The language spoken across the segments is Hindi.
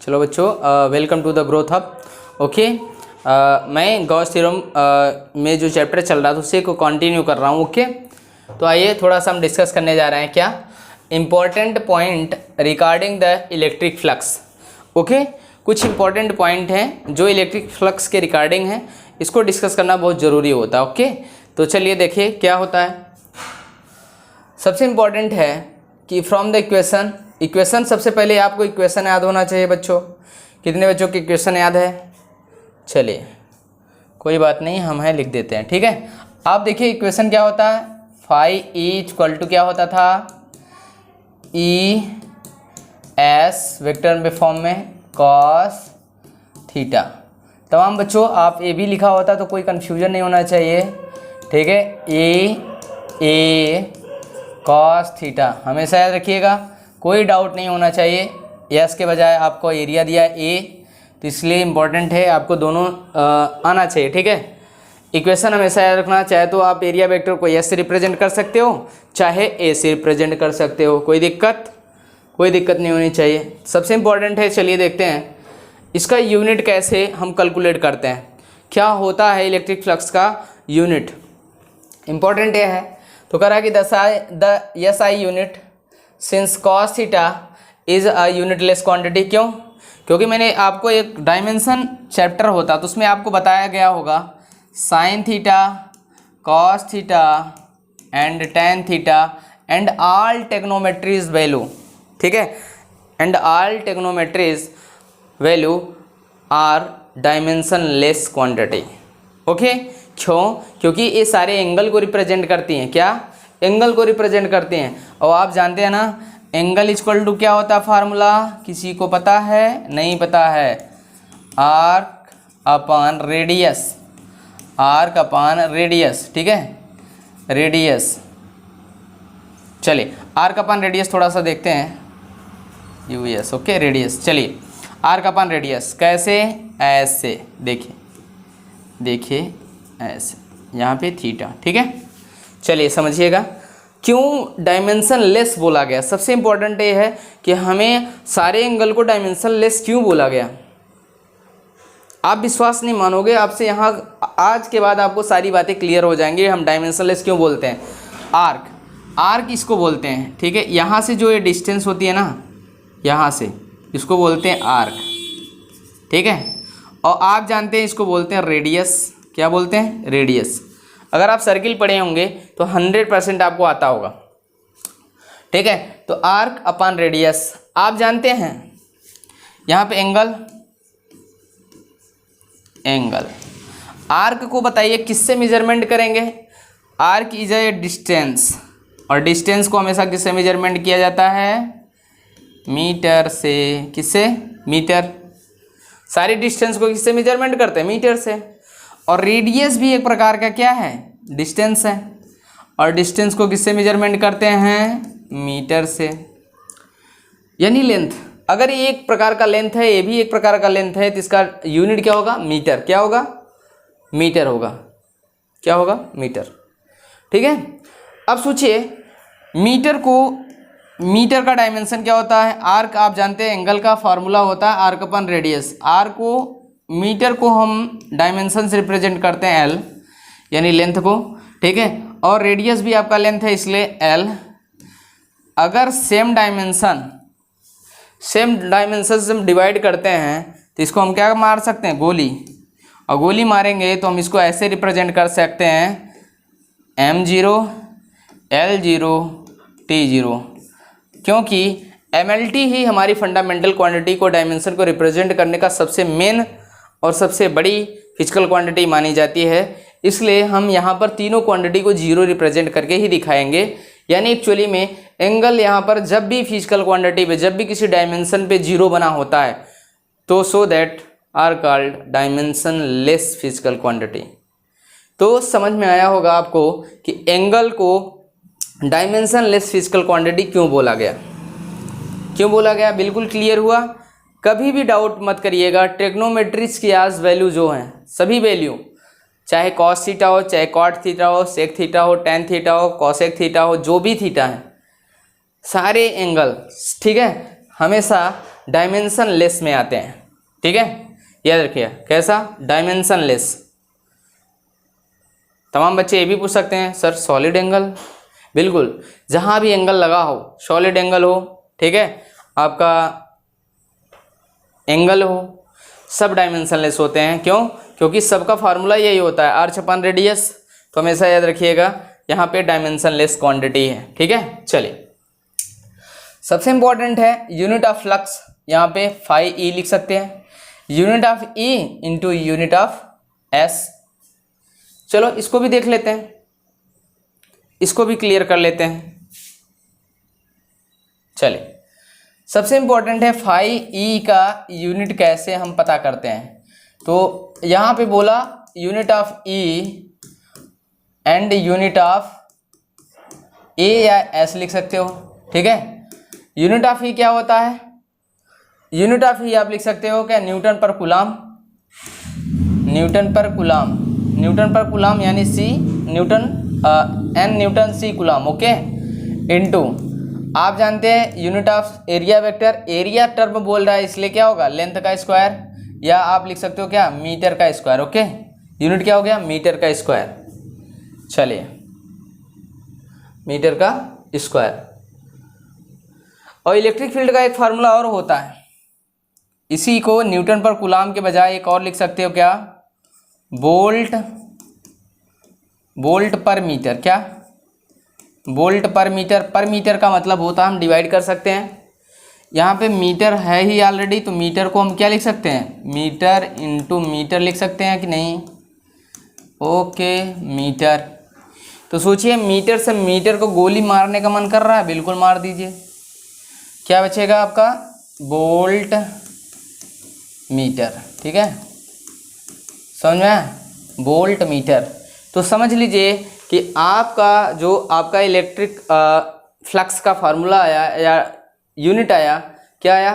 चलो बच्चों, welcome to the growth hub. Okay, मैं गॉस थ्योरम में जो चैप्टर चल रहा था उसे को कंटिन्यू कर रहा हूँ। ओके, तो आइए थोड़ा सा हम डिस्कस करने जा रहे हैं क्या important point regarding the electric flux. Okay, कुछ इंपॉर्टेंट पॉइंट हैं जो इलेक्ट्रिक फ्लक्स के रिगार्डिंग हैं, इसको डिस्कस करना बहुत ज़रूरी होता है। ओके, तो चलिए देखिए क्या होता है। सबसे इम्पॉर्टेंट है कि फ्रॉम द इक्वेशन सबसे पहले आपको इक्वेशन याद होना चाहिए बच्चों। कितने बच्चों की इक्वेशन याद है? चलिए कोई बात नहीं, हम है लिख देते हैं, ठीक है। आप देखिए इक्वेशन क्या होता है, फाई इक्वल टू क्या होता था, ई एस वेक्टर में फॉर्म में कॉस थीटा। तमाम बच्चों आप ए भी लिखा होता तो कोई कन्फ्यूजन नहीं होना चाहिए, ठीक है। ए कॉस थीटा हमेशा याद रखिएगा, कोई डाउट नहीं होना चाहिए। यस के बजाय आपको एरिया दिया ए, तो इसलिए इम्पॉर्टेंट है आपको दोनों आना चाहिए, ठीक है। इक्वेशन हमेशा याद रखना, चाहे तो आप एरिया वेक्टर को एस से रिप्रेजेंट कर सकते हो, चाहे ए से रिप्रेजेंट कर सकते हो, कोई दिक्कत नहीं होनी चाहिए। सबसे इम्पॉर्टेंट है, चलिए देखते हैं इसका यूनिट कैसे हम कैलकुलेट करते हैं, क्या होता है इलेक्ट्रिक फ्लक्स का यूनिट। इम्पॉर्टेंट ये है, तो करा कि the S I unit since cos theta is a unitless quantity. क्यों? क्योंकि मैंने आपको एक डायमेंशन चैप्टर होता तो उसमें आपको बताया गया होगा sine theta, cos theta and tan theta and all trigonometric value, ठीक है, and all trigonometric value are dimensionless quantity. Okay, क्यों? क्योंकि ये सारे एंगल को रिप्रेजेंट करती हैं। क्या? एंगल को रिप्रेजेंट करते हैं। और आप जानते हैं ना एंगल इक्वल टू क्या होता है फार्मूला, किसी को पता है? नहीं पता है, arc upon radius, arc upon radius, ठीक है, रेडियस। चलिए आर्क अपॉन रेडियस थोड़ा सा देखते हैं, यूएस। Okay, radius. चलिए आर्क अपॉन रेडियस कैसे, ऐसे देखिए ऐसे, यहाँ पे थीटा, ठीक है। चलिए समझिएगा क्यों डायमेंशन लेस बोला गया। सबसे इम्पोर्टेंट ये है कि हमें सारे एंगल को डायमेंशन लेस क्यों बोला गया। आप विश्वास नहीं मानोगे, आपसे यहाँ आज के बाद आपको सारी बातें क्लियर हो जाएंगी हम डायमेंशन लेस क्यों बोलते हैं। आर्क इसको बोलते हैं, ठीक है। यहाँ से जो ये डिस्टेंस होती है ना, यहाँ से इसको बोलते हैं आर्क, ठीक है। और आप जानते हैं इसको बोलते हैं रेडियस। क्या बोलते हैं? रेडियस। अगर आप सर्किल पढ़े होंगे तो 100% आपको आता होगा, ठीक है। तो आर्क अपॉन रेडियस आप जानते हैं। यहाँ पे एंगल आर्क को बताइए किससे मेजरमेंट करेंगे। आर्क इज ए डिस्टेंस, और डिस्टेंस को हमेशा किससे मेजरमेंट किया जाता है? मीटर से। किससे? मीटर। सारी डिस्टेंस को किससे मेजरमेंट करते हैं? मीटर से। और रेडियस भी एक प्रकार का क्या है? डिस्टेंस है। और डिस्टेंस को किससे मेजरमेंट करते हैं? मीटर से। यानी लेंथ, अगर ये एक प्रकार का लेंथ है, ये भी एक प्रकार का लेंथ है, तो इसका यूनिट क्या होगा? मीटर। क्या होगा? मीटर होगा। क्या होगा? मीटर, ठीक है। अब सोचिए मीटर का डायमेंशन क्या होता है? आर्क आप जानते हैं एंगल का फॉर्मूला होता है आर्क अपन रेडियस। आर्क को, मीटर को हम डायमेंशन से रिप्रेजेंट करते हैं एल, यानी लेंथ को, ठीक है। और रेडियस भी आपका लेंथ है, इसलिए एल। अगर सेम डायमेंशन से हम डिवाइड करते हैं तो इसको हम क्या मार सकते हैं? गोली। और गोली मारेंगे तो हम इसको ऐसे रिप्रेजेंट कर सकते हैं m0 l0 t0, क्योंकि MLT ही हमारी फंडामेंटल क्वांटिटी को, डायमेंशन को रिप्रेजेंट करने का सबसे मेन और सबसे बड़ी फिजिकल क्वांटिटी मानी जाती है। इसलिए हम यहाँ पर तीनों क्वांटिटी को जीरो रिप्रेजेंट करके ही दिखाएंगे। यानी एक्चुअली में एंगल यहाँ पर जब भी फिजिकल क्वांटिटी पे, जब भी किसी डायमेंशन पे जीरो बना होता है तो so that are called dimensionless physical quantity. तो समझ में आया होगा आपको कि एंगल को डायमेंशन लेस फिजिकल क्वांटिटी क्यों बोला गया, बिल्कुल क्लियर हुआ। कभी भी डाउट मत करिएगा, ट्रिग्नोमेट्रिक्स की आज वैल्यू जो हैं, सभी वैल्यू, चाहे कॉस थीटा हो, चाहे कॉट थीटा हो, सेक थीटा हो, टेन थीटा हो, कॉसेक थीटा हो, जो भी थीटा है, सारे एंगल, ठीक है, हमेशा डायमेंशन लेस में आते हैं, ठीक है, याद रखिए। कैसा? Dimension less. तमाम बच्चे ये भी पूछ सकते हैं सर सॉलिड एंगल, बिल्कुल, जहाँ भी एंगल लगा हो, सॉलिड एंगल हो, ठीक है, आपका एंगल हो, सब डायमेंशनलेस होते हैं। क्यों? क्योंकि सबका फार्मूला यही होता है आर्च अपन रेडियस। तो हमेशा याद रखिएगा यहाँ पे डायमेंशनलेस क्वांटिटी है, ठीक है। चलिए, सबसे इंपॉर्टेंट है यूनिट ऑफ फ्लक्स, यहाँ पे फाई ई लिख सकते हैं, unit of E into unit of S. चलो इसको भी देख लेते हैं, इसको भी क्लियर कर लेते हैं। चलिए, सबसे इंपॉर्टेंट है फाई ई का यूनिट कैसे हम पता करते हैं। तो यहाँ पे बोला unit of E and unit of A या एस लिख सकते हो, ठीक है। यूनिट ऑफ ई क्या होता है? यूनिट ऑफ ई आप लिख सकते हो क्या? न्यूटन पर कूलाम, न्यूटन पर कूलाम, न्यूटन पर कूलाम यानी सी न्यूटन, एन न्यूटन सी कूलाम, ओके, इनटू आप जानते हैं unit of area vector, area term बोल रहा है इसलिए क्या होगा? लेंथ का स्क्वायर, या आप लिख सकते हो क्या? मीटर का स्क्वायर, ओके। यूनिट क्या हो गया? मीटर का स्क्वायर। चलिए, मीटर का स्क्वायर। और इलेक्ट्रिक फील्ड का एक फार्मूला और होता है, इसी को न्यूटन पर कूलाम के बजाय एक और लिख सकते हो क्या? वोल्ट, वोल्ट पर मीटर, क्या? वोल्ट पर मीटर। पर मीटर का मतलब होता है हम डिवाइड कर सकते हैं, यहाँ पे मीटर है ही ऑलरेडी, तो मीटर को हम क्या लिख सकते हैं? मीटर इंटू मीटर लिख सकते हैं कि नहीं? Okay, meter. तो सोचिए मीटर से मीटर को गोली मारने का मन कर रहा है, बिल्कुल मार दीजिए। क्या बचेगा आपका? वोल्ट मीटर, ठीक है, समझ में आया? Volt metre. तो समझ लीजिए कि आपका जो आपका इलेक्ट्रिक फ्लक्स का फार्मूला आया या यूनिट आया, क्या आया?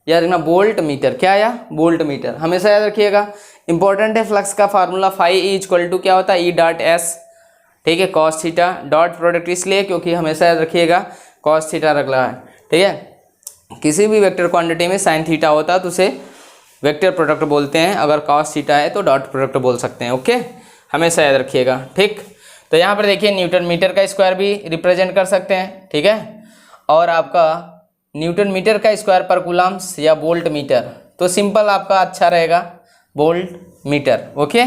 याद रखना, वोल्ट मीटर। क्या आया? Volt meter. हमेशा याद रखिएगा, इंपॉर्टेंट है फ्लक्स का formula phi E equal to क्या होता है? ई डॉट एस, ठीक है, कॉस थीटा। डॉट प्रोडक्ट इसलिए क्योंकि हमेशा याद रखिएगा कॉस थीटा रख रहा है, ठीक है। किसी भी वेक्टर क्वांटिटी में साइन थीटा होता है तो उसे वेक्टर प्रोडक्ट बोलते हैं, अगर कॉस थीटा है तो डॉट प्रोडक्ट बोल सकते हैं, ओके, हमेशा याद रखिएगा, ठीक। तो यहाँ पर देखिए न्यूटन मीटर का स्क्वायर भी रिप्रेजेंट कर सकते हैं, ठीक है, और आपका न्यूटन मीटर का स्क्वायर पर कूलम्स या वोल्ट मीटर, तो सिंपल आपका अच्छा रहेगा वोल्ट मीटर, ओके,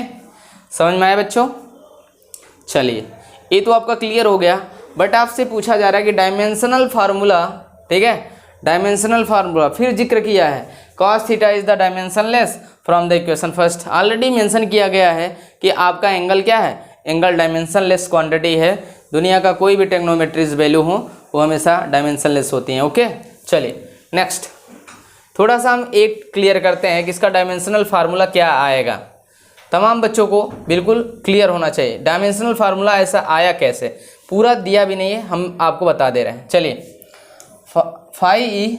समझ में आया बच्चों। चलिए, ये तो आपका क्लियर हो गया, बट आपसे पूछा जा रहा है कि डायमेंशनल फार्मूला, ठीक है, डायमेंशनल फार्मूला फिर जिक्र किया है, cos theta is the dimensionless from the equation first. Already mention किया गया है कि आपका एंगल क्या है? एंगल डायमेंशनलेस क्वांटिटी है, दुनिया का कोई भी टेक्नोमेट्रीज वैल्यू हो वो हमेशा डायमेंशनलेस होती हैं, ओके। चलिए नेक्स्ट, थोड़ा सा हम एक क्लियर करते हैं कि इसका डायमेंशनल फार्मूला क्या आएगा। तमाम बच्चों को बिल्कुल क्लियर होना चाहिए डायमेंशनल फार्मूला ऐसा आया कैसे, पूरा दिया भी नहीं है, हम आपको बता दे रहे हैं। चलिए, फाई ई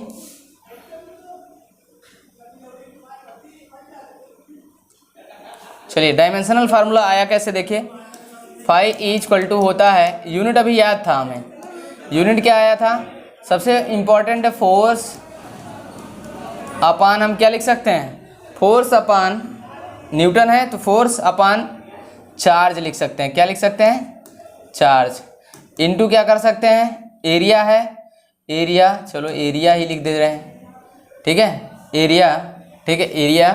चलिए डायमेंशनल फार्मूला आया कैसे, देखिए फाई ई इक्वल टू होता है, यूनिट अभी याद था हमें, यूनिट क्या आया था? सबसे इम्पॉर्टेंट है फोर्स अपान, हम क्या लिख सकते हैं? फोर्स अपान न्यूटन है तो फोर्स अपान चार्ज लिख सकते हैं, क्या लिख सकते हैं? चार्ज। इनटू क्या कर सकते हैं? एरिया है, एरिया, चलो एरिया ही लिख दे रहे हैं, ठीक है, एरिया, ठीक है, एरिया,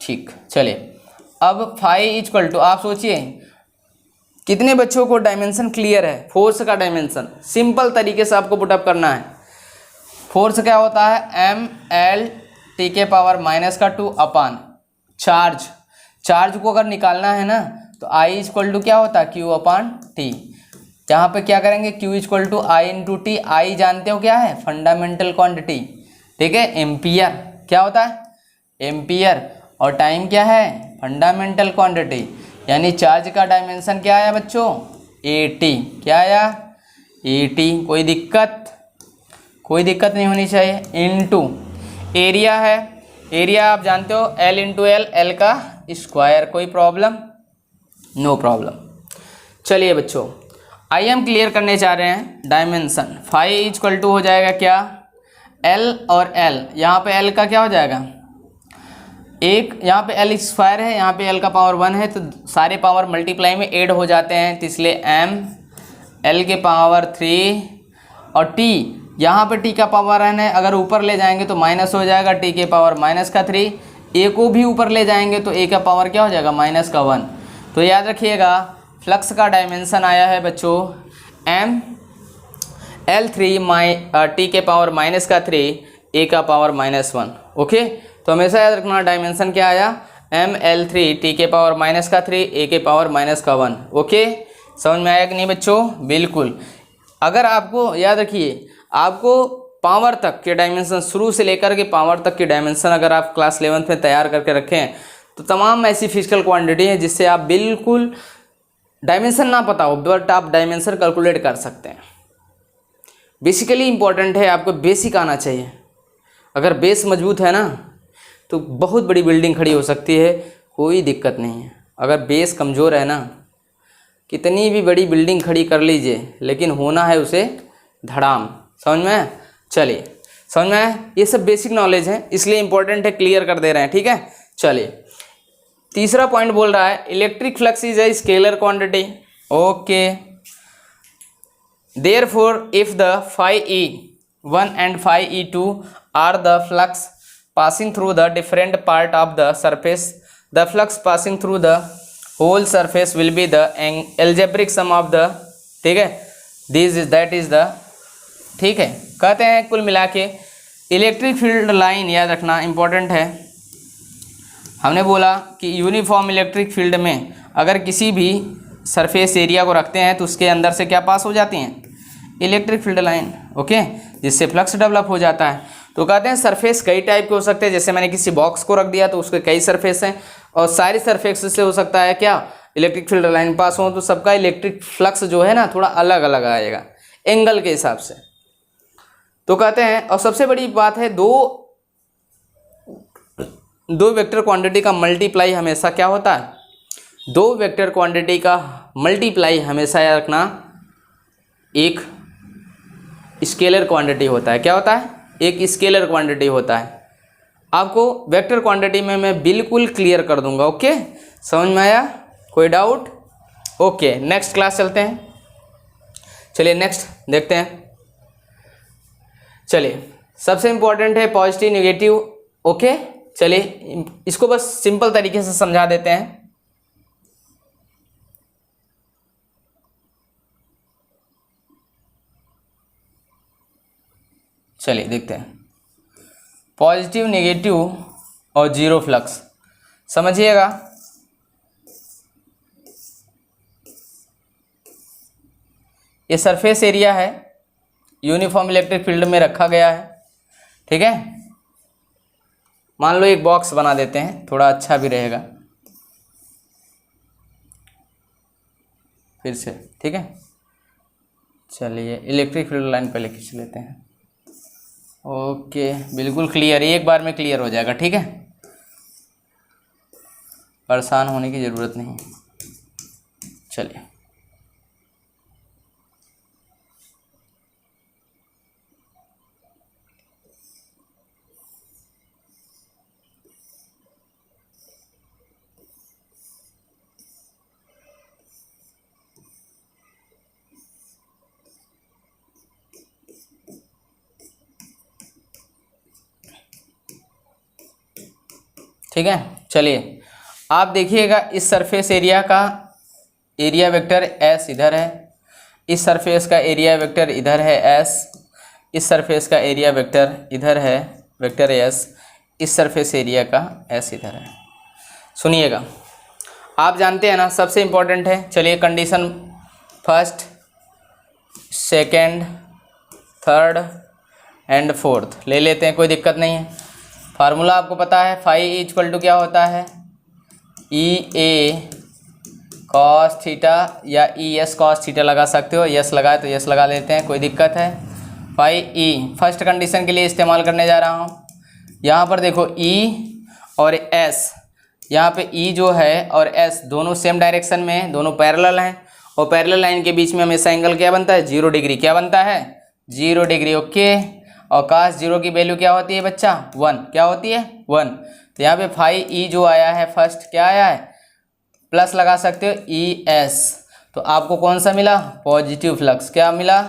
ठीक। चलिए, अब फाई इक्वल टू, आप सोचिए कितने बच्चों को डायमेंशन क्लियर है? फोर्स का डायमेंशन सिंपल तरीके से आपको पुटअप करना है। फोर्स क्या होता है? एम एल टी के पावर माइनस का 2 अपान चार्ज। चार्ज को अगर निकालना है ना तो आई इक्वल टू क्या होता है? Q upon t. यहाँ पे क्या करेंगे? Q equal to I into t. I जानते हो क्या है? फंडामेंटल क्वांटिटी, ठीक है, एम्पियर। क्या होता है? एम्पियर। और टाइम क्या है? Fundamental quantity. यानी चार्ज का डायमेंशन क्या आया बच्चों? 80। क्या आया? 80। कोई दिक्कत? कोई दिक्कत नहीं होनी चाहिए। इनटू एरिया है, एरिया आप जानते हो L इंटू एल, एल का स्क्वायर। कोई प्रॉब्लम? No problem. चलिए बच्चों, आइए हम क्लियर करने जा रहे हैं डायमेंशन। फाई इक्वल टू हो जाएगा क्या? L और L, यहाँ पे L का क्या हो जाएगा, एक, यहाँ पे L स्क्वायर है, यहाँ पे L का पावर 1 है, तो सारे पावर मल्टीप्लाई में ऐड हो जाते हैं, तो इसलिए m L के पावर 3 और t, यहाँ पे t का पावर n है, अगर ऊपर ले जाएंगे तो माइनस हो जाएगा, t के पावर माइनस का 3, a को भी ऊपर ले जाएंगे तो a का पावर क्या हो जाएगा, माइनस का 1। तो याद रखिएगा फ्लक्स का डायमेंशन आया है बच्चों m L3 t के पावर माइनस का 3, a का पावर माइनस 1। ओके, तो हमेशा याद रखना डायमेंशन क्या आया, m L3 t के पावर माइनस का 3, a के पावर माइनस का 1। ओके, समझ में आया कि नहीं बच्चों? बिल्कुल। अगर आपको याद रखिए, आपको पावर तक के डायमेंशन, शुरू से लेकर के पावर तक के डायमेंशन अगर आप क्लास 11th में तैयार करके रखें तो तमाम ऐसी फिजिकल क्वांटिटी है जिससे आप बिल्कुल डायमेंशन ना पता हो बट आप डायमेंशन कैलकुलेट कर सकते हैं। बेसिकली इंपॉर्टेंट है, आपको बेसिक आना चाहिए। अगर बेस मजबूत है ना तो बहुत बड़ी बिल्डिंग खड़ी हो सकती है, कोई दिक्कत नहीं है। अगर बेस कमज़ोर है ना, कितनी भी बड़ी बिल्डिंग खड़ी कर लीजिए, लेकिन होना है उसे धड़ाम। समझ में? चलिए, समझ में? ये सब बेसिक नॉलेज है, इसलिए इंपॉर्टेंट है, क्लियर कर दे रहे हैं। ठीक है, चलिए तीसरा पॉइंट बोल रहा है electric flux is a scalar quantity. Okay, therefore if the phi e1 and phi e2 are the flux passing through the different part of the surface, the flux passing through the whole surface will be the algebraic sum of the, ठीक है, this is that is the, ठीक है। कहते हैं कुल मिला के इलेक्ट्रिक फील्ड लाइन, याद रखना इंपॉर्टेंट है, हमने बोला कि यूनिफॉर्म इलेक्ट्रिक फील्ड में अगर किसी भी सरफेस एरिया को रखते हैं तो उसके अंदर से क्या पास हो जाती हैं, इलेक्ट्रिक फील्ड लाइन। ओके, जिससे फ्लक्स डेवलप हो जाता है। तो कहते हैं सरफेस कई टाइप के हो सकते हैं, जैसे मैंने किसी बॉक्स को रख दिया तो उसके कई सरफेस हैं, और सारी सरफेस से हो सकता है क्या, इलेक्ट्रिक फील्ड लाइन पास हो, तो सबका इलेक्ट्रिक फ्लक्स जो है ना थोड़ा अलग अलग आएगा एंगल के हिसाब से। तो कहते हैं, और सबसे बड़ी बात है, दो वेक्टर क्वांटिटी का मल्टीप्लाई हमेशा क्या होता है, दो वेक्टर क्वांटिटी का मल्टीप्लाई हमेशा याद रखना एक स्केलर क्वांटिटी होता है। क्या होता है? एक स्केलर क्वांटिटी होता है। आपको वेक्टर क्वांटिटी में मैं बिल्कुल क्लियर कर दूंगा। ओके, समझ में आया? कोई डाउट? ओके, नेक्स्ट क्लास चलते हैं। चलिए नेक्स्ट देखते हैं। चलिए, सबसे इंपॉर्टेंट है पॉजिटिव नेगेटिव। ओके, चलिए इसको बस सिंपल तरीके से समझा देते हैं। चलिए देखते हैं पॉजिटिव नेगेटिव और जीरो फ्लक्स। समझिएगा, ये सरफेस एरिया है, यूनिफॉर्म इलेक्ट्रिक फील्ड में रखा गया है। ठीक है, मान लो एक बॉक्स बना देते हैं, थोड़ा अच्छा भी रहेगा फिर से। ठीक है, चलिए इलेक्ट्रिक फील्ड लाइन पहले खींच लेते हैं। ओके, बिल्कुल क्लियर, एक बार में क्लियर हो जाएगा। ठीक है, परेशान होने की ज़रूरत नहीं। चलिए ठीक है, चलिए आप देखिएगा इस सरफेस एरिया का एरिया वेक्टर S इधर है, इस सरफेस का एरिया वेक्टर इधर है S, इस सरफेस का एरिया वेक्टर इधर है वेक्टर S, इस सरफेस एरिया का S इधर है। सुनिएगा, आप जानते हैं ना, सबसे इम्पोर्टेंट है। चलिए condition first, second, third and fourth ले लेते हैं, कोई दिक्कत नहीं है। फार्मूला आपको पता है, फाई इक्वल टू क्या होता है, ई ए कॉस थीटा या ई एस कॉस थीटा लगा सकते हो। यस लगाए तो यस लगा लेते हैं, कोई दिक्कत है। फाई ई फर्स्ट कंडीशन के लिए इस्तेमाल करने जा रहा हूँ। यहाँ पर देखो ई और एस, यहाँ पे ई जो है और एस दोनों सेम डायरेक्शन में हैं, दोनों पैरेलल हैं, और पैरेलल लाइन के बीच में हमेशा एंगल क्या बनता है, 0 डिग्री। क्या बनता है? 0 डिग्री। ओके, और cos 0 की वैल्यू क्या होती है बच्चा 1, क्या होती है 1। तो यहाँ पे फाई ई जो आया है फर्स्ट क्या आया है, प्लस लगा सकते हो ई एस, तो आपको कौन सा मिला पॉजिटिव फ्लक्स, क्या मिला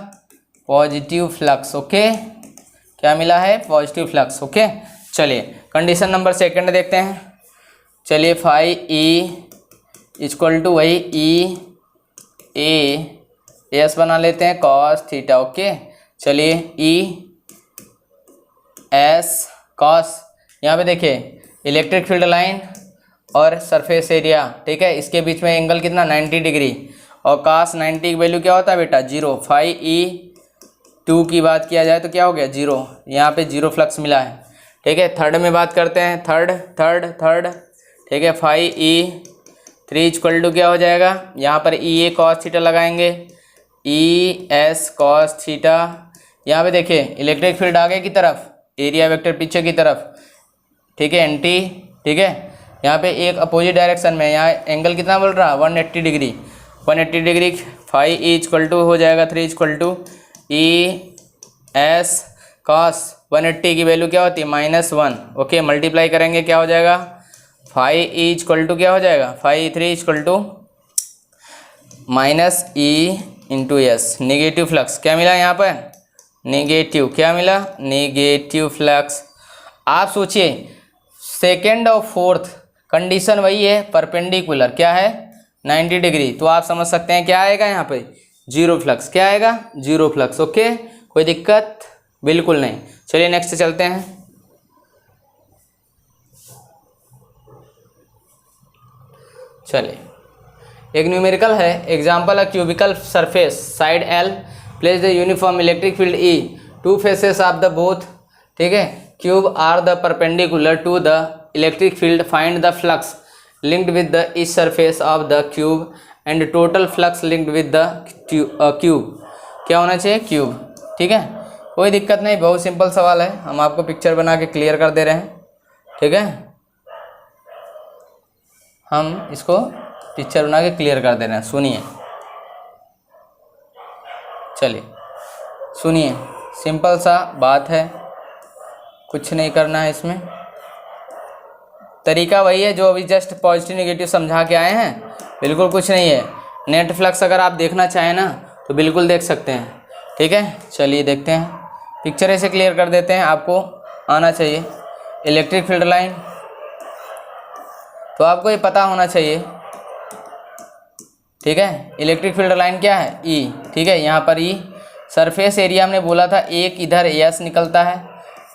पॉजिटिव फ्लक्स, ओके क्या मिला है पॉजिटिव फ्लक्स, ओके। चलिए कंडीशन नंबर सेकंड देखते हैं। चलिए फाई ई इक्वल टू वही ई ए एस बना लेते हैं कॉस थीटा, ओके। चलिए ई एस कॉस, यहाँ पे देखिए इलेक्ट्रिक फील्ड लाइन और सरफेस एरिया, ठीक है, इसके बीच में एंगल कितना 90 डिग्री, और कॉस 90 की वैल्यू क्या होता है बेटा 0। फाई ई 2 की बात किया जाए तो क्या हो गया 0, यहाँ पे 0 फ्लक्स मिला है, ठीक है। थर्ड में बात करते हैं, थर्ड, ठीक है। फाई ई 3 इक्वल टू क्या हो जाएगा, यहाँ पर ई ए कॉस थीटा लगाएंगे, ई एस कॉस थीटा, यहाँ पे देखिए इलेक्ट्रिक फील्ड आगे की तरफ, एरिया वेक्टर पीछे की तरफ, ठीक है एंटी, ठीक है। यहाँ पे एक अपोजिट डायरेक्शन में, यहाँ एंगल कितना बोल रहा 180 degree, 180 degree. Phi E equal to हो जाएगा 3 equal to E S cos 180 की वैल्यू क्या होती है -1, ओके। मल्टीप्लाई करेंगे क्या हो जाएगा, फाई ई इक्वल टू क्या हो जाएगा, phi 3 equal to minus E into S, negative flux क्या मिला यहाँ पर नेगेटिव, क्या मिला नेगेटिव फ्लक्स। आप सोचिए सेकेंड और फोर्थ कंडीशन वही है, परपेंडिकुलर क्या है 90 डिग्री, तो आप समझ सकते हैं क्या आएगा यहाँ पे 0 फ्लक्स, क्या आएगा 0 फ्लक्स, ओके। कोई दिक्कत बिल्कुल नहीं। चलिए नेक्स्ट चलते हैं। चलिए एक न्यूमेरिकल है, example a cubical surface side L place the uniform electric field E, two faces of the both, ठीक है, cube are the perpendicular to the electric field, find the flux linked with the each surface of the cube and total flux linked with the cube, क्या होना चाहिए क्यूब, ठीक है। कोई दिक्कत नहीं, बहुत सिंपल सवाल है, हम आपको पिक्चर बना के क्लियर कर दे रहे हैं, ठीक है। हम इसको पिक्चर बना के क्लियर कर दे रहे हैं, सुनिए, चलिए सुनिए, सिंपल सा बात है, कुछ नहीं करना है इसमें, तरीका वही है जो अभी जस्ट पॉजिटिव नेगेटिव समझा के आए हैं, बिल्कुल कुछ नहीं है। नेट फ्लक्स अगर आप देखना चाहें ना तो बिल्कुल देख सकते हैं, ठीक है। चलिए देखते हैं, पिक्चर ऐसे क्लियर कर देते हैं, आपको आना चाहिए इलेक्ट्रिक फील्ड लाइन, तो आपको ये पता होना चाहिए, ठीक है। इलेक्ट्रिक फील्ड लाइन क्या है ई, ठीक है, यहाँ पर ई सरफेस एरिया हमने बोला था, एक इधर एस निकलता है,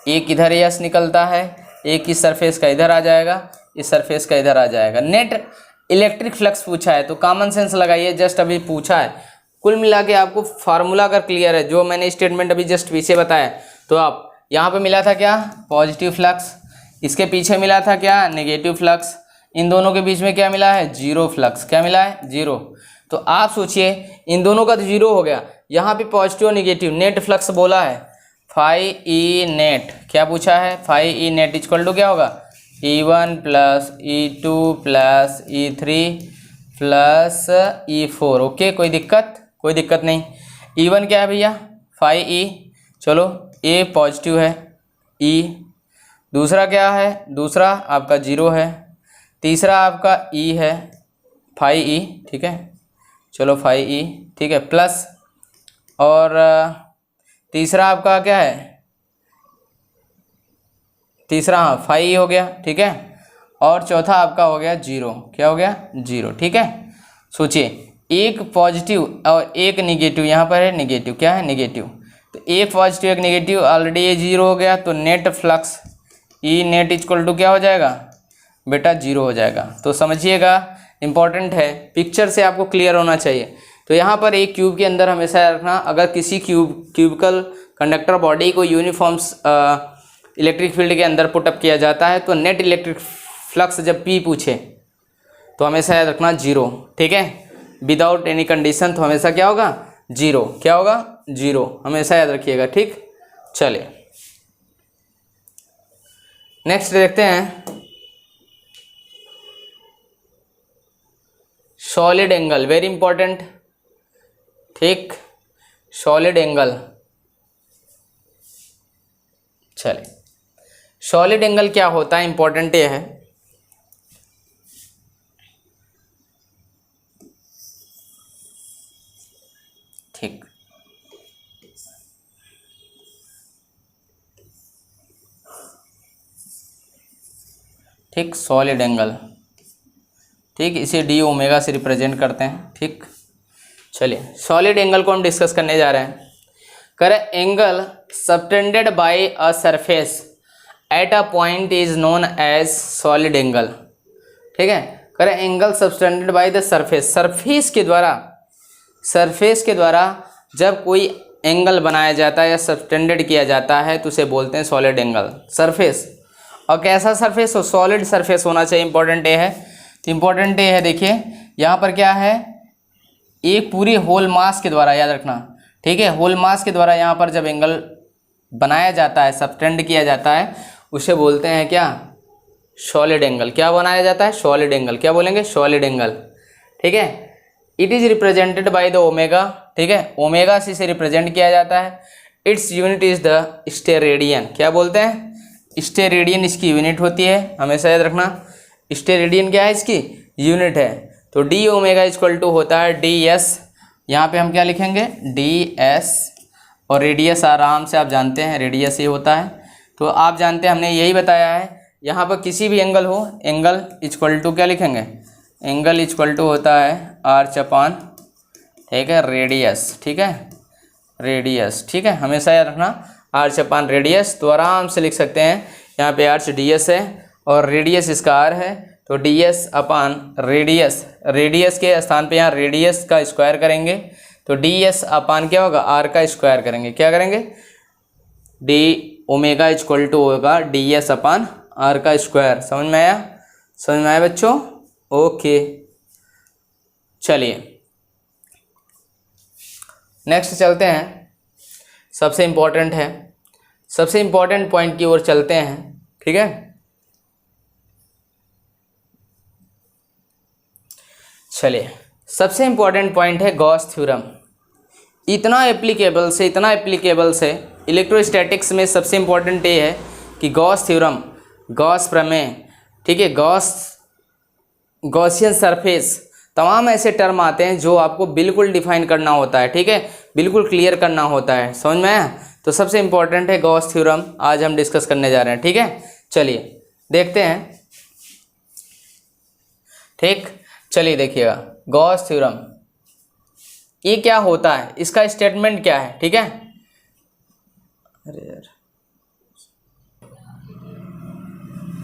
एक इधर एस निकलता है, एक इस सरफेस का इधर आ जाएगा, इस सरफेस का इधर आ जाएगा। नेट इलेक्ट्रिक फ्लक्स पूछा है तो कॉमन सेंस लगाइए, जस्ट अभी पूछा है, कुल मिला के आपको फार्मूला अगर क्लियर है, जो मैंने स्टेटमेंट अभी जस्ट पीछे बताया, तो आप यहाँ पे मिला था क्या पॉजिटिव फ्लक्स, इसके पीछे मिला था क्या नेगेटिव फ्लक्स, इन दोनों के बीच में क्या मिला है 0 फ्लक्स, क्या मिला है 0। तो आप सोचिए इन दोनों का तो 0 हो गया, यहाँ पे पॉजिटिव और नेगेटिव, नेट फ्लक्स बोला है फाई ई नेट, क्या पूछा है phi E net equal to क्या होगा E1 plus E2 plus E3 plus E4, okay. कोई दिक्कत नहीं। E1 क्या है भैया फाई ई, चलो ए पॉजिटिव है, ई दूसरा क्या है, दूसरा आपका 0 है, तीसरा आपका ई है फाई ई, ठीक है, चलो फाई ई, ठीक है, प्लस, और तीसरा आपका क्या है, तीसरा हाँ फाई ई हो गया, ठीक है, और चौथा आपका हो गया 0, क्या हो गया 0, ठीक है। सोचिए एक पॉजिटिव और एक निगेटिव, यहाँ पर है निगेटिव, क्या है नेगेटिव, तो एक पॉजिटिव एक निगेटिव, ऑलरेडी ये 0 हो गया, तो net flux E net equal to क्या हो जाएगा बेटा 0 हो जाएगा। तो समझिएगा इंपॉर्टेंट है, पिक्चर से आपको क्लियर होना चाहिए। तो यहाँ पर एक क्यूब के अंदर हमेशा रखना, अगर किसी क्यूबिकल कंडक्टर बॉडी को यूनिफॉर्म्स इलेक्ट्रिक फील्ड के अंदर पुटअप किया जाता है, तो नेट इलेक्ट्रिक फ्लक्स जब पी पूछे तो हमेशा याद रखना 0, ठीक है, विदाउट एनी कंडीशन, तो हमेशा क्या होगा 0, क्या होगा 0, हमेशा याद रखिएगा, ठीक। चलिए नेक्स्ट देखते हैं, सॉलिड एंगल, वेरी इंपॉर्टेंट, ठीक, सॉलिड एंगल, चलिए, सॉलिड एंगल क्या होता है, इंपॉर्टेंट ये है। ठीक, ठीक, सॉलिड एंगल, ठीक, इसे डी ओमेगा से रिप्रेजेंट करते हैं। ठीक, चलिए सॉलिड एंगल को हम डिस्कस करने जा रहे हैं। करें angle subtended by a surface at a point is known as solid angle. ठीक है, करें angle subtended by the surface, surface के द्वारा जब कोई एंगल बनाया जाता है या सबटेंडेड किया जाता है तो उसे बोलते हैं सॉलिड एंगल। सरफेस, और कैसा सरफेस हो, सॉलिड सरफेस होना चाहिए, इंपॉर्टेंट ये है। तो इंपॉर्टेंट ये है, देखिए यहाँ पर क्या है, एक पूरी होल मास के द्वारा, याद रखना, ठीक है, होल मास के द्वारा यहाँ पर जब एंगल बनाया जाता है, सबटेंड किया जाता है, उसे बोलते हैं क्या, सॉलिड एंगल। क्या बनाया जाता है, सॉलिड एंगल। क्या बोलेंगे, सॉलिड एंगल। ठीक है, it is represented by the omega. ठीक है, ओमेगा से इसे रिप्रेजेंट किया जाता है। Its unit is the steradian. क्या बोलते हैं, स्टेरेडियन इसकी यूनिट होती है, हमेशा याद रखना। स्टेरेडियन क्या है, इसकी यूनिट है। तो डी ओमेगा इक्वल टू होता है डी एस, यहाँ पे हम क्या लिखेंगे, डी एस, और रेडियस आराम से आप जानते हैं रेडियस ये होता है। तो आप जानते हैं, हमने यही बताया है, यहाँ पर किसी भी एंगल हो, एंगल इक्वल टू क्या लिखेंगे, एंगल इक्वल टू होता है आर्च अपान, ठीक है, रेडियस। ठीक है, रेडियस, ठीक है, हमेशा याद रखना, आर्च अपान रेडियस। तो आराम से लिख सकते हैं, यहाँ पे आर्च डी एस है और रेडियस इसका आर है, तो डी एस अपान रेडियस, रेडियस के स्थान पे यहाँ रेडियस का स्क्वायर करेंगे, तो डी एस अपान क्या होगा, आर का स्क्वायर करेंगे। क्या करेंगे, डी ओमेगा इक्वल टू होगा डी एस अपान आर का स्क्वायर। समझ में आया, समझ में आया बच्चों, ओके। चलिए नेक्स्ट चलते हैं, सबसे इम्पोर्टेंट है, सबसे इम्पोर्टेंट पॉइंट की ओर चलते हैं। ठीक है, चलिए सबसे इम्पोर्टेंट पॉइंट है गॉस थ्योरम। इतना एप्लीकेबल से इलेक्ट्रोस्टैटिक्स में सबसे इम्पोर्टेंट ये है कि गॉस थ्योरम, गॉस प्रमेय, ठीक है, गॉसियन सरफेस, तमाम ऐसे टर्म आते हैं जो आपको बिल्कुल डिफाइन करना होता है। ठीक है, बिल्कुल क्लियर करना होता है। समझ में आया, तो सबसे इम्पोर्टेंट है गॉस थ्योरम, आज हम डिस्कस करने जा रहे हैं। ठीक है, चलिए देखते हैं। ठीक, चलिए देखिएगा, गॉस थ्योरम ये क्या होता है, इसका स्टेटमेंट क्या है। ठीक है, अरे यार,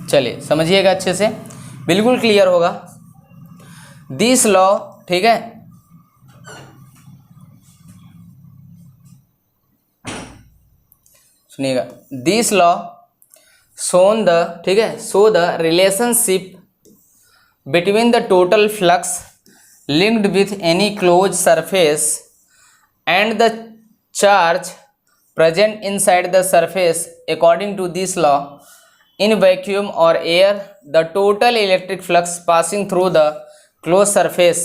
चलिए समझिएगा अच्छे से, बिल्कुल क्लियर होगा। दिस लॉ, ठीक है, सुनिएगा, दिस लॉ शोन द, ठीक है, show the relationship between the total flux linked with any closed surface and the charge present inside the surface. According to this law, in vacuum or air, the total electric flux passing through the closed surface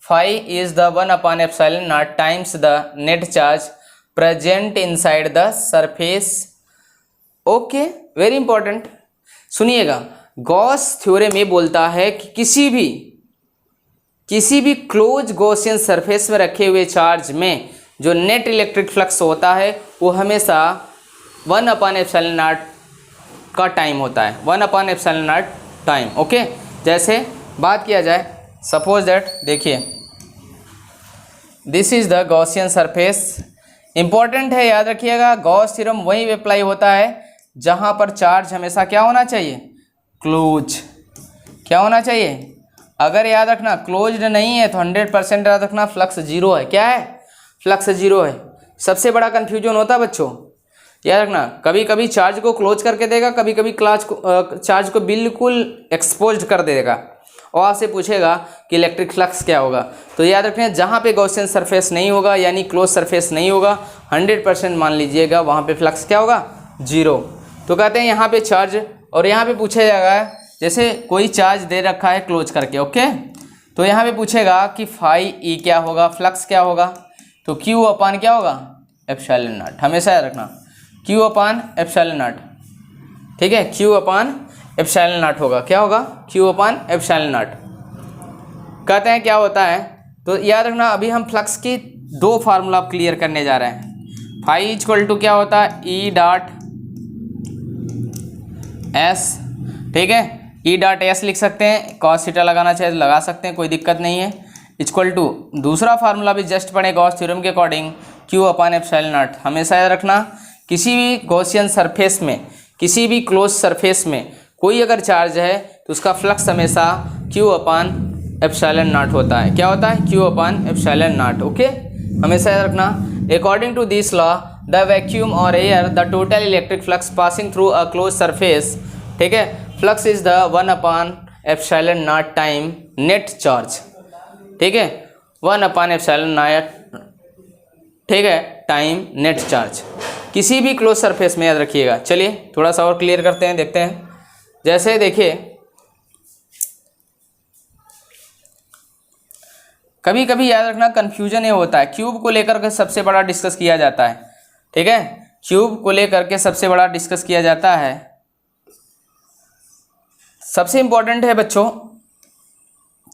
phi is the 1 upon epsilon naught times the net charge present inside the surface. Okay, very important. सुनिएगा, गॉस थ्योरम ये बोलता है कि किसी भी क्लोज गॉसियन सरफेस में रखे हुए चार्ज में जो नेट इलेक्ट्रिक फ्लक्स होता है वो हमेशा 1 अपॉन एप्सिलॉन नॉट का टाइम होता है, 1 upon epsilon naught time. Okay, जैसे बात किया जाए, सपोज दैट, देखिए this is the Gaussian surface. Important है, याद रखिएगा, गॉस थ्योरम वहीं अप्लाई होता है जहां पर चार्ज हमेशा क्या होना चाहिए, क्लोज। क्या होना चाहिए, अगर याद रखना क्लोज्ड नहीं है तो 100% याद रखना फ्लक्स जीरो है। क्या है, फ्लक्स जीरो है। सबसे बड़ा कन्फ्यूजन होता है बच्चों, याद रखना, कभी कभी चार्ज को क्लोज करके देगा, कभी कभी चार्ज को बिल्कुल एक्सपोज्ड कर देगा और आपसे पूछेगा कि इलेक्ट्रिक फ्लक्स क्या होगा। तो याद रखना, जहाँ पे गॉसियन सरफेस नहीं होगा यानी क्लोज सरफेस नहीं होगा, 100% मान लीजिएगा वहाँ पे फ्लक्स क्या होगा, जीरो। तो कहते हैं यहाँ पे चार्ज, और यहाँ पे पूछा जाएगा, जैसे कोई चार्ज दे रखा है क्लोज करके, ओके, तो यहाँ पे पूछेगा कि फाई ई क्या होगा, फ्लक्स क्या होगा, तो क्यू अपान क्या होगा, एप्सिलॉन नॉट। हमेशा याद रखना, क्यू अपान एप्सिलॉन नॉट, ठीक है, क्यू अपान एप्सिलॉन नॉट होगा, क्या होगा, क्यू अपान एप्सिलॉन नॉट। कहते हैं क्या होता है, तो याद रखना अभी हम फ्लक्स की दो फार्मूला क्लियर करने जा रहे हैं। फाई इक्वल टू क्या होता है, ई डॉट एस, ठीक है, ई डॉट एस लिख सकते हैं, कॉस थीटा लगाना चाहे तो लगा सकते हैं, कोई दिक्कत नहीं है। इक्वल टू दूसरा फार्मूला भी जस्ट पढ़े गॉस थ्योरम के according, Q upon epsilon not. हमेशा याद रखना किसी भी गॉसियन सरफेस में, किसी भी क्लोज सरफेस में कोई अगर चार्ज है तो उसका फ्लक्स हमेशा क्यू अपान एप्सिलॉन नॉट होता है। क्या होता है, q upon epsilon naught. Okay, हमेशा याद रखना according to this law the vacuum और air the total electric flux passing through a close surface, ठीक है, flux is the 1 upon epsilon naught time net charge, ठीक है, 1 अपान एप्सिलॉन नॉट, ठीक है, टाइम नेट चार्ज किसी भी क्लोज सरफेस में, याद रखिएगा। चलिए थोड़ा सा और क्लियर करते हैं, देखते हैं। जैसे देखिए कभी कभी याद रखना कन्फ्यूजन ये होता है, क्यूब को लेकर के सबसे बड़ा डिस्कस किया जाता है, ठीक है, क्यूब को लेकर के सबसे बड़ा डिस्कस किया जाता है। सबसे इंपॉर्टेंट है बच्चों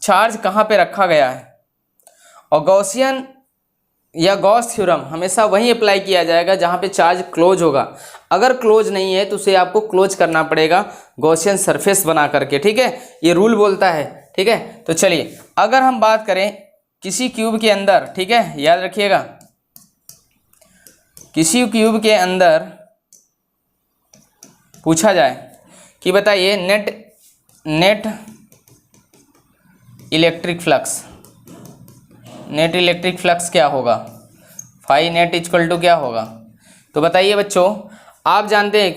चार्ज कहाँ पे रखा गया है, और गॉसियन या गॉस थ्योरम हमेशा वहीं अप्लाई किया जाएगा जहाँ पे चार्ज क्लोज होगा। अगर क्लोज नहीं है तो उसे आपको क्लोज करना पड़ेगा गॉसियन सरफेस बना करके, ठीक है, ये रूल बोलता है, ठीक है। तो चलिए अगर हम बात करें किसी क्यूब के अंदर, ठीक है, याद रखिएगा किसी क्यूब के अंदर पूछा जाए कि बताइए net electric flux, net electric flux क्या होगा, फाई नेट इक्वल टू क्या होगा। तो बताइए बच्चों, आप जानते हैं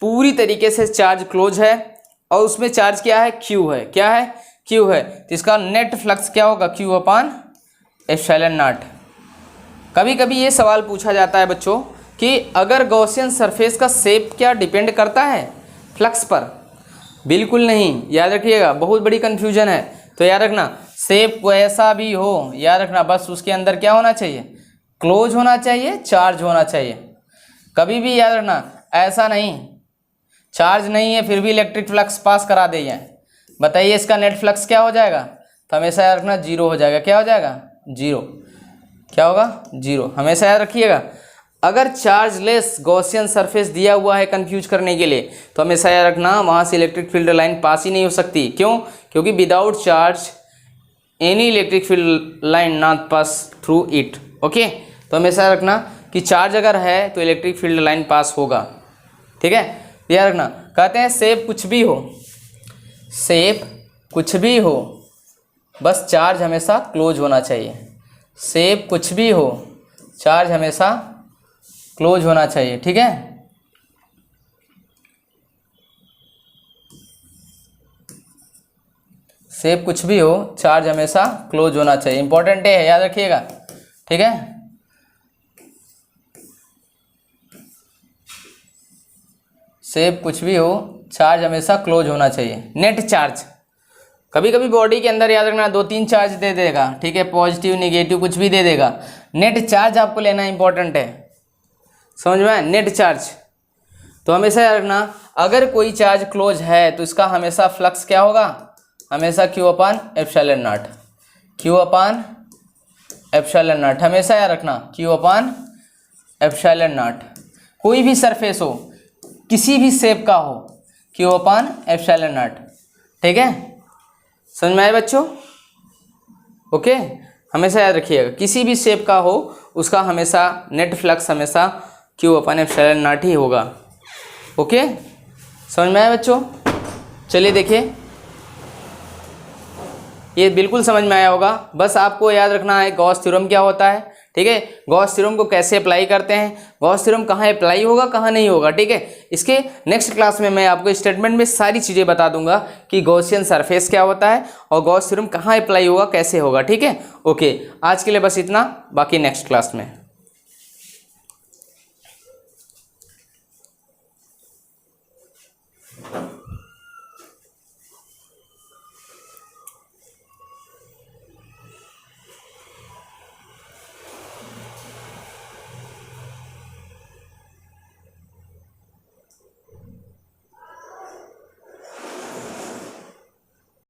पूरी तरीके से चार्ज क्लोज है और उसमें चार्ज क्या है, क्यू है, क्या है, क्यू है, तो इसका नेट फ्लक्स क्या होगा, क्यू अपान एप्सिलॉन नॉट। कभी कभी ये सवाल पूछा जाता है बच्चों कि अगर गॉसियन सरफेस का शेप क्या डिपेंड करता है फ्लक्स पर, बिल्कुल नहीं, याद रखिएगा, बहुत बड़ी कन्फ्यूजन है। तो याद रखना शेप वैसा भी हो, याद रखना बस उसके अंदर क्या होना चाहिए, क्लोज होना चाहिए, चार्ज होना चाहिए। कभी भी याद रखना ऐसा नहीं चार्ज नहीं है फिर भी इलेक्ट्रिक फ्लक्स पास करा देंगे, बताइए इसका नेट फ्लक्स क्या हो जाएगा, तो हमेशा याद रखना जीरो हो जाएगा। क्या हो जाएगा, जीरो, क्या होगा, जीरो। हमेशा याद रखिएगा अगर चार्जलेस गॉसियन सरफेस दिया हुआ है कंफ्यूज करने के लिए, तो हमेशा याद रखना वहाँ से इलेक्ट्रिक फील्ड लाइन पास ही नहीं हो सकती। क्यों, क्योंकि without charge any electric field line not pass through it. Okay, तो हमेशा रखना कि चार्ज अगर है तो इलेक्ट्रिक फील्ड लाइन पास होगा, ठीक है, याद रखना। कहते हैं शेप कुछ भी हो, शेप कुछ भी हो, बस चार्ज हमेशा क्लोज होना चाहिए। शेप कुछ भी हो, चार्ज हमेशा क्लोज होना चाहिए, ठीक है। शेप कुछ भी हो, चार्ज हमेशा क्लोज होना चाहिए, इंपॉर्टेंट है, याद रखिएगा, ठीक है। शेप कुछ भी हो, चार्ज हमेशा क्लोज होना चाहिए। नेट चार्ज कभी कभी बॉडी के अंदर याद रखना 2-3 चार्ज दे देगा, ठीक है, पॉजिटिव निगेटिव कुछ भी दे देगा। नेट चार्ज आपको लेना इंपॉर्टेंट है, समझ में आया, नेट चार्ज। तो हमेशा याद रखना अगर कोई चार्ज क्लोज है तो इसका हमेशा फ्लक्स क्या होगा, हमेशा Q upon epsilon not, Q upon epsilon not. हमेशा याद रखना क्यू अपान एप्सिलॉन नॉट। कोई भी सरफेस हो, किसी भी शेप का हो, क्यू अपान एप्सिलॉन नॉट, ठीक है, समझ में आए बच्चों। ओके, हमेशा याद रखिएगा किसी भी शेप का हो उसका हमेशा नेट फ्लक्स हमेशा क्यू अपान एप्सिलॉन नॉट ही होगा। ओके, समझ में आया बच्चों। चलिए देखिए, ये बिल्कुल समझ में आया होगा। बस आपको याद रखना है गॉस थ्योरम क्या होता है, ठीक है, गॉस थ्योरम को कैसे अप्लाई करते हैं, गॉस थ्योरम कहाँ अप्लाई होगा कहाँ नहीं होगा, ठीक है। इसके नेक्स्ट क्लास में मैं आपको स्टेटमेंट में सारी चीज़ें बता दूंगा कि गॉसियन सरफेस क्या होता है और गॉस थ्योरम कहाँ अप्लाई होगा, कैसे होगा, ठीक है। ओके, आज के लिए बस इतना, बाकी नेक्स्ट क्लास में।